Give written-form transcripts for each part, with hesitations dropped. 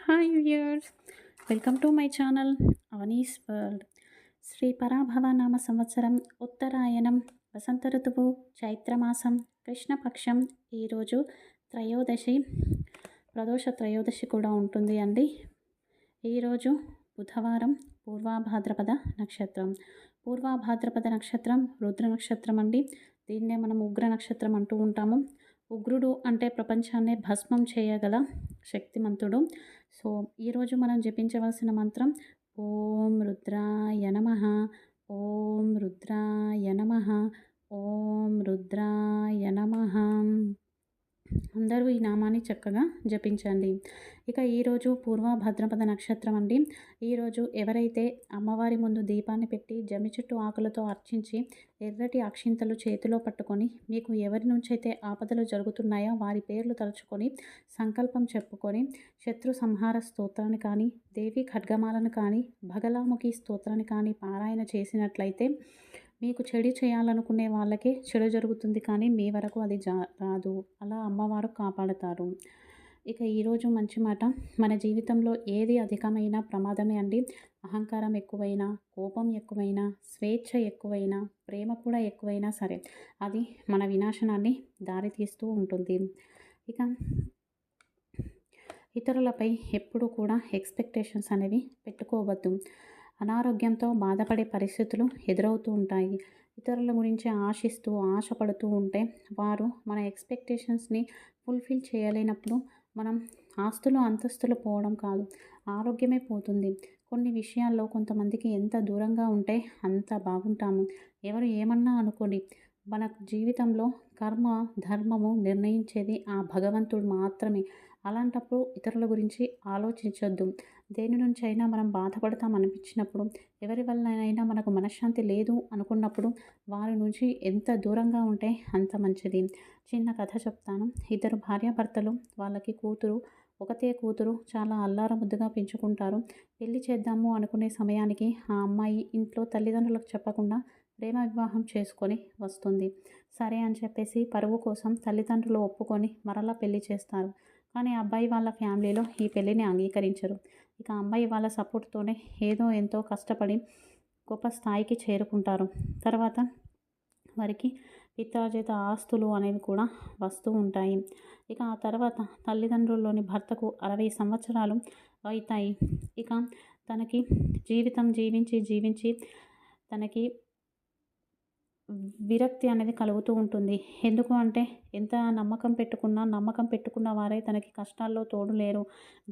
Hi viewers, welcome to my channel Avani's world. Shri Parabhava నామ సంవత్సరం, ఉత్తరాయణం, వసంత ఋతువు, చైత్రమాసం, కృష్ణపక్షం. ఈరోజు త్రయోదశి, ప్రదోష త్రయోదశి కూడా ఉంటుంది అండి. ఈరోజు బుధవారం, పూర్వభాద్రపద నక్షత్రం. పూర్వభాద్రపద నక్షత్రం రుద్ర నక్షత్రం అండి. దీన్నే మనం ఉగ్ర నక్షత్రం అంటూ ఉంటాము. ఉగ్రుడు అంటే ప్రపంచాన్నే భస్మం చేయగల శక్తిమంతుడు. సో ఈరోజు మనం జపించవలసిన మంత్రం ఓం రుద్రాయ నమః, ఓం రుద్రాయ నమః, ఓం రుద్రాయ నమః. అందరూ ఈ నామాన్ని చక్కగా జపించండి. ఇక ఈరోజు పూర్వభద్రపద నక్షత్రం అండి. ఈరోజు ఎవరైతే అమ్మవారి ముందు దీపాన్ని పెట్టి జమ్మి చెట్టు ఆకులతో అర్చించి ఎర్రటి అక్షింతలు చేతిలో పట్టుకొని మీకు ఎవరి నుంచైతే ఆపదలు జరుగుతున్నాయో వారి పేర్లు తలుచుకొని సంకల్పం చెప్పుకొని శత్రు సంహార స్తోత్రాన్ని కానీ, దేవి ఖడ్గమాలను కానీ, భగలాముఖి స్తోత్రాన్ని కానీ పారాయణ చేసినట్లయితే మీకు చెడు చేయాలనుకునే వాళ్ళకి చెడు జరుగుతుంది, కానీ మీ వరకు అది రాదు. అలా అమ్మవారు కాపాడుతారు. ఇక ఈరోజు మంచి మాట, మన జీవితంలో ఏది అధికమైన ప్రమాదమే అండి. అహంకారం ఎక్కువైనా, కోపం ఎక్కువైనా, స్వేచ్ఛ ఎక్కువైనా, ప్రేమ కూడా ఎక్కువైనా సరే అది మన వినాశనాన్ని దారితీస్తూ ఉంటుంది. ఇక ఇతరులపై ఎప్పుడూ కూడా ఎక్స్పెక్టేషన్స్ అనేవి పెట్టుకోవద్దు. అనారోగ్యంతో బాధపడే పరిస్థితులు ఎదురవుతూ ఉంటాయి. ఇతరుల గురించి ఆశిస్తూ ఆశపడుతూ ఉంటే వారు మన ఎక్స్పెక్టేషన్స్ని ఫుల్ఫిల్ చేయలేనప్పుడు మనం ఆస్తులు అంతస్తులు పోవడం కాదు, ఆరోగ్యమే పోతుంది. కొన్ని విషయాల్లో కొంతమందికి ఎంత దూరంగా ఉంటే అంత బాగుంటాము. ఎవరు ఏమన్నా అనుకోండి, మన జీవితంలో కర్మ ధర్మము నిర్ణయించేది ఆ భగవంతుడు మాత్రమే. అలాంటప్పుడు ఇతరుల గురించి ఆలోచించొద్దు. దేని నుంచి అయినా మనం బాధపడతాం అనిపించినప్పుడు, ఎవరి వల్లనైనా మనకు మనశ్శాంతి లేదు అనుకున్నప్పుడు వారి నుంచి ఎంత దూరంగా ఉంటే అంత మంచిది. చిన్న కథ చెప్తాను. ఇద్దరు భార్యాభర్తలు, వాళ్ళకి కూతురు, ఒకతే కూతురు చాలా అల్లారముద్దుగా పెంచుకుంటారు. పెళ్లి చేద్దాము అనుకునే సమయానికి ఆ అమ్మాయి ఇంట్లో తల్లిదండ్రులకు చెప్పకుండా ప్రేమ వివాహం చేసుకొని వస్తుంది. సరే అని చెప్పేసి పరువు కోసం తల్లిదండ్రులు ఒప్పుకొని మరలా పెళ్లి చేస్తారు. కానీ అబ్బాయి వాళ్ళ ఫ్యామిలీలో ఈ పెళ్ళిని అంగీకరించరు. ఇక అమ్మాయి వాళ్ళ సపోర్ట్తోనే ఏదో ఎంతో కష్టపడి గొప్ప స్థాయికి చేరుకుంటారు. తర్వాత వారికి పిత్రార్జిత ఆస్తులు అనేవి కూడా వస్తూ ఉంటాయి. ఇక ఆ తర్వాత తల్లిదండ్రుల్లోని భర్తకు 60 సంవత్సరాలు అవుతాయి. ఇక తనకి జీవితం జీవించి తనకి విరక్తి అనేది కలుగుతూ ఉంటుంది. ఎందుకు అంటే ఎంత నమ్మకం పెట్టుకున్న వారే తనకి కష్టాల్లో తోడు లేరు.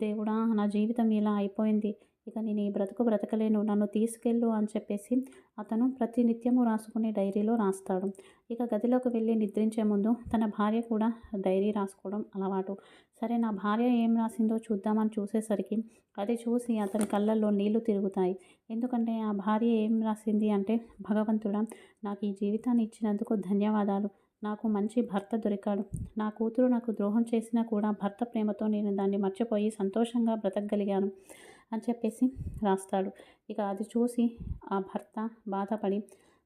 దేవుడా, నా జీవితం ఇలా అయిపోయింది, ఇక నేను ఈ బ్రతుకు బ్రతకలేను, నన్ను తీసుకెళ్ళు అని చెప్పేసి అతను ప్రతి నిత్యము రాసుకునే డైరీలో రాస్తాడు. ఇక గదిలోకి వెళ్ళి నిద్రించే ముందు తన భార్య కూడా డైరీ రాసుకోవడం అలవాటు. సరే, నా భార్య ఏం రాసిందో చూద్దామని చూసేసరికి అది చూసి అతని కళ్ళల్లో నీళ్లు తిరుగుతాయి. ఎందుకంటే ఆ భార్య ఏం రాసింది అంటే, భగవంతుడా, నాకు ఈ జీవితాన్ని ఇచ్చినందుకు ధన్యవాదాలు. నాకు మంచి భర్త దొరికాడు. నా కూతురు నాకు ద్రోహం చేసినా కూడా భర్త ప్రేమతో నేను దాన్ని మర్చిపోయి సంతోషంగా బ్రతకగలిగాను అని చెప్పేసి రాస్తాడు. ఇక అది చూసి ఆ భర్త బాధపడి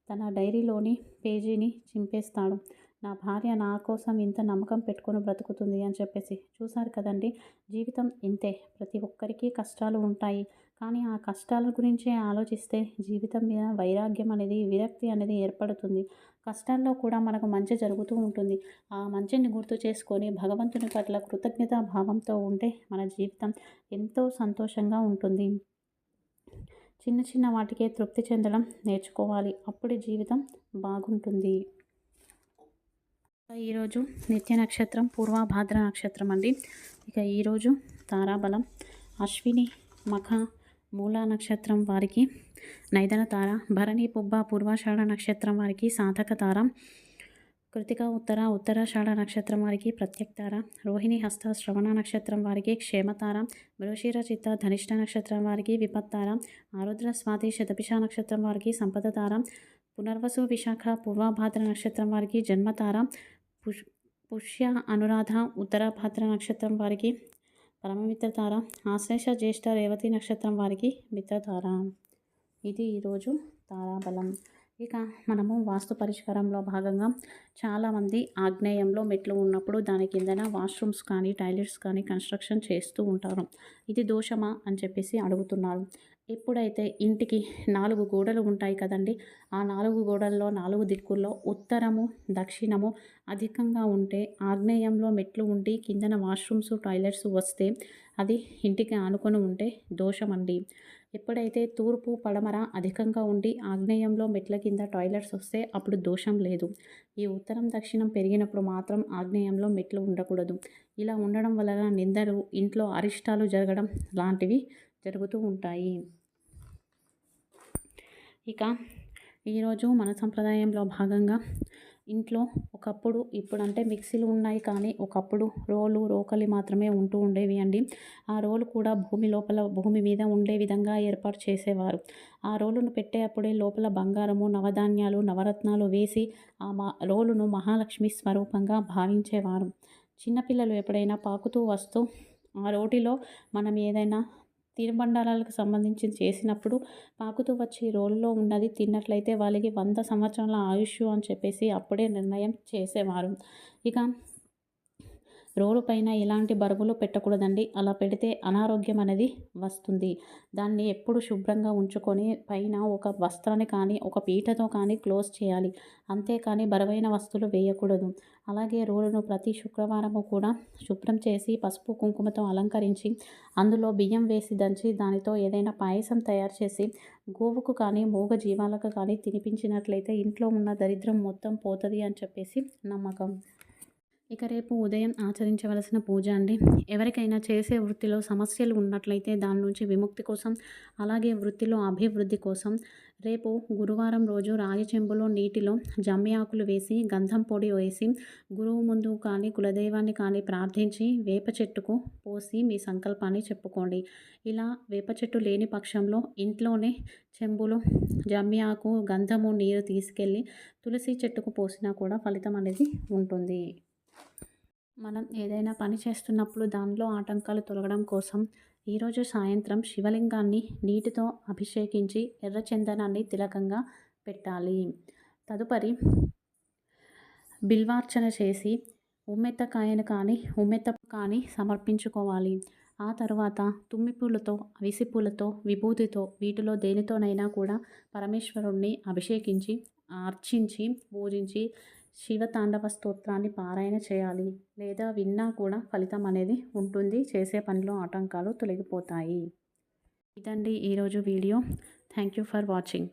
తన డైరీలోని పేజీని చింపేస్తాడు. నా భార్య నా కోసం ఇంత నమ్మకం పెట్టుకొని బ్రతుకుతుంది అని చెప్పేసి. చూసారు కదండి, జీవితం ఇంతే. ప్రతి ఒక్కరికి కష్టాలు ఉంటాయి. కానీ ఆ కష్టాల గురించే ఆలోచిస్తే జీవితం మీద వైరాగ్యం అనేది, విరక్తి అనేది ఏర్పడుతుంది. కష్టాల్లో కూడా మనకు మంచి జరుగుతూ ఉంటుంది. ఆ మంచిని గుర్తు చేసుకొని భగవంతుని పట్ల కృతజ్ఞతా భావంతో ఉంటే మన జీవితం ఎంతో సంతోషంగా ఉంటుంది. చిన్న చిన్న వాటికే తృప్తి చెందడం నేర్చుకోవాలి. అప్పుడే జీవితం బాగుంటుంది. ఈరోజు నిత్య నక్షత్రం పూర్వభాద్ర నక్షత్రం అండి. ఇక ఈరోజు తారాబలం అశ్విని మఖ మూలా నక్షత్రం వారికి నైదన తార, భరణి పుబ్బ పూర్వాషాఢ నక్షత్రం వారికి సాధక తార, కృతిక ఉత్తరాషాఢ నక్షత్రం వారికి ప్రత్యక్ తార, రోహిణి హస్త శ్రవణ నక్షత్రం వారికి క్షేమతార, మృగశిర చిత్త ధనిష్ట నక్షత్రం వారికి విపత్తార, ఆరుద్ర స్వాతి శతభిష నక్షత్రం వారికి సంపద తార, పునర్వసు విశాఖ పూర్వభాద్ర నక్షత్రం వారికి జన్మతార, పుష్య అనురాధ ఉత్తరభద్ర నక్షత్రం వారికి పరమమిత్రతార, ఆశ్లేష జ్యేష్ఠ రేవతి నక్షత్రం వారికి మిత్రతార. ఇది ఈరోజు తారాబలం. ఇక మనము వాస్తు పరిష్కారంలో భాగంగా చాలామంది ఆగ్నేయంలో మెట్లు ఉన్నప్పుడు దాని కిందన వాష్రూమ్స్ కానీ టాయిలెట్స్ కానీ కన్స్ట్రక్షన్ చేస్తూ ఉంటారు. ఇది దోషమా అని చెప్పేసి అడుగుతున్నారు. ఎప్పుడైతే ఇంటికి 4 గోడలు ఉంటాయి కదండీ! ఆ 4 గోడల్లో 4 దిక్కుల్లో ఉత్తరము, దక్షిణము అధికంగా ఉంటే ఆగ్నేయంలో మెట్లు ఉండి కిందన వాష్రూమ్స్, టాయిలెట్స్ వస్తే అది ఇంటికి ఆనుకొని ఉంటే దోషమండి. ఎప్పుడైతే తూర్పు, పడమర అధికంగా ఉండి ఆగ్నేయంలో మెట్ల కింద టాయిలెట్స్ వస్తే అప్పుడు దోషం లేదు. ఈ ఉత్తరం, దక్షిణం పెరిగినప్పుడు మాత్రం ఆగ్నేయంలో మెట్లు ఉండకూడదు. ఇలా ఉండడం వలన నిందలు, ఇంట్లో అరిష్టాలు జరగడం లాంటివి జరుగుతూ ఉంటాయి. ఇక ఈరోజు మన సంప్రదాయంలో భాగంగా ఇంట్లో ఒకప్పుడు ఇప్పుడంటే మిక్సీలు ఉన్నాయి కానీ ఒకప్పుడు రోలు, రోకలి మాత్రమే ఉంటూ ఉండేవి అండి. ఆ రోలు కూడా భూమి లోపల భూమి మీద ఉండే విధంగా ఏర్పాటు చేసేవారు. ఆ రోలును పెట్టేటప్పుడే లోపల బంగారము, నవధాన్యాలు, నవరత్నాలు వేసి ఆ రోలును మహాలక్ష్మి స్వరూపంగా భావించేవారు. చిన్నపిల్లలు ఎప్పుడైనా పాకుతూ వస్తూ ఆ రోటిలో మనం ఏదైనా తినుబండారాలకు సంబంధించి చేసినప్పుడు పాకుతూ వచ్చి రోలులో ఉన్నది తిన్నట్లయితే వాళ్ళకి 100 సంవత్సరాల ఆయుష్ అని చెప్పేసి అప్పుడే నిర్ణయం చేసేవారు. ఇక రోలు పైన ఎలాంటి బరువులు పెట్టకూడదండి. అలా పెడితే అనారోగ్యం అనేది వస్తుంది. దాన్ని ఎప్పుడు శుభ్రంగా ఉంచుకొని పైన ఒక వస్త్రాన్ని కానీ, ఒక పీటతో కానీ క్లోజ్ చేయాలి. అంతేకాని బరువైన వస్తువులు వేయకూడదు. అలాగే రోలును ప్రతి శుక్రవారము కూడా శుభ్రం చేసి పసుపు, కుంకుమతో అలంకరించి అందులో బియ్యం వేసి దంచి దానితో ఏదైనా పాయసం తయారు చేసి గోవుకు కానీ, మూగ జీవాలకు కానీ తినిపించినట్లయితే ఇంట్లో ఉన్న దరిద్రం మొత్తం పోతది అని చెప్పేసి నమ్మకం. ఇక రేపు ఉదయం ఆచరించవలసిన పూజ అండి. ఎవరికైనా చేసే వృత్తిలో సమస్యలు ఉన్నట్లయితే దాని నుంచి విముక్తి కోసం, అలాగే వృత్తిలో అభివృద్ధి కోసం రేపు గురువారం రోజు రాగి చెంబులో నీటిలో జమ్మి ఆకులు వేసి, గంధం పొడి వేసి, గురువు ముందు కానీ, కులదైవాన్ని కానీ ప్రార్థించి వేప చెట్టుకు పోసి మీ సంకల్పాన్ని చెప్పుకోండి. ఇలా వేప చెట్టు లేని పక్షంలో ఇంట్లోనే చెంబులో జమ్మి ఆకు, గంధము, నీరు తీసుకెళ్ళి తులసి చెట్టుకు పోసినా కూడా ఫలితం అనేది ఉంటుంది. మనం ఏదైనా పని చేస్తున్నప్పుడు దానిలో ఆటంకాలు తొలగడం కోసం ఈరోజు సాయంత్రం శివలింగాన్ని నీటితో అభిషేకించి ఎర్ర చందనాన్ని తిలకంగా పెట్టాలి. తదుపరి బిల్వార్చన చేసి ఉమ్మెత్త కాయను కానీ, ఉమ్మెత్త కానీ సమర్పించుకోవాలి. ఆ తర్వాత తుమ్మిపూలతో, అవిసిపూలతో, విభూతితో వీటిలో దేనితోనైనా కూడా పరమేశ్వరుణ్ణి అభిషేకించి, అర్చించి, పూజించి శివతాండవ స్తోత్రాన్ని పారాయణ చేయాలి. లేదా విన్నా కూడా ఫలితం అనేది ఉంటుంది. చేసే పనిలో ఆటంకాలు తొలగిపోతాయి. ఇదండి ఈరోజు video. Thank you for watching.